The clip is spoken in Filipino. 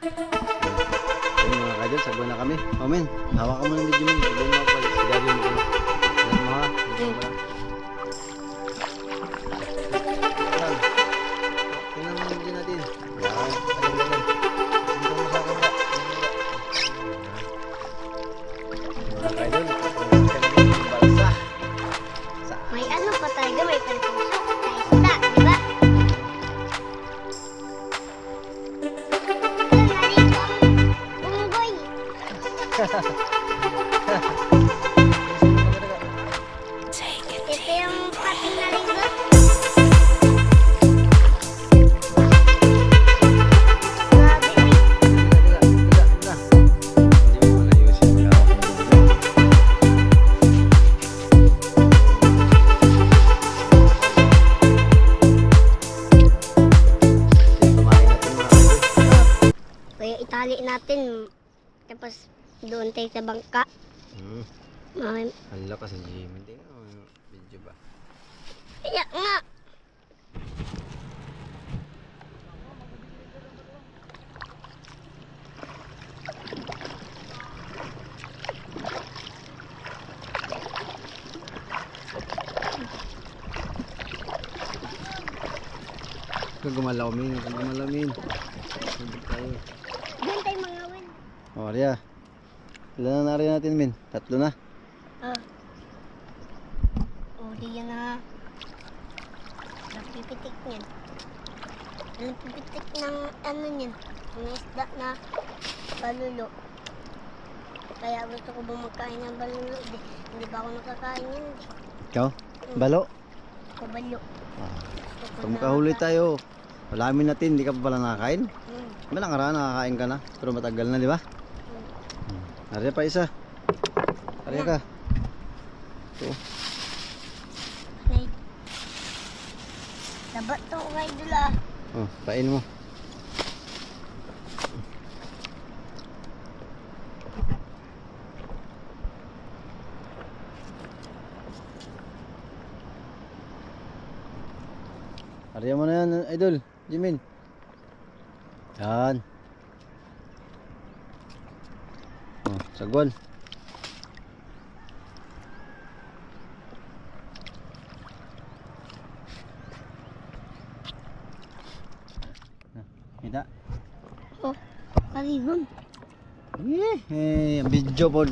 Ayun mga kadol, sagwa na kami. Oh men, hawak ka muna ng video men. Sabihin mo ako, sigagawin mo. Tignan mo ha. Tingnan mo yung video natin. Yan, ayun na yan. Dito mo sa akin ba? Mga kadol, yung balsa. May ano pa talaga, may pantusok na isda, di ba? Alam na rito ang unggoy. Ito yung pating na rito. Grabe, Hindi mo manayusin mag-hawak ng video. Kumain natin mga kadol. kaya itali natin. Tapos doon tayo sa bangka. Mamay, Hala ka sa gym. Hindi nga yung video ba? kaya nga. Huwag gumalaw min. Huwag gumalaw min. Sabit tayo. Doon tayo mga win. O, Arya. Ilan na rin natin min? 3 na. Di yan na. Napipitik niyan. Napipitik ng ano niyan. Ng isda na balulo. Kaya gusto ko ba magkain ng balulo? Hindi ba ako nakakain yan? Ikaw? Balo? Ako balo. Gusto ko Kung makahuli tayo. Alamin natin, hindi ka pa pala nakakain? Mm. Malang araw nakakain ka na. Pero matagal na, di ba? Arya pa isa. Arya ka. Ito. Okay. Dapat to kay Dula. Oh, pain mo. Arya mo na yan, idol. Jimin. Yan. Oh, sagwan. Kita. Oh, kaligon. Ang video po.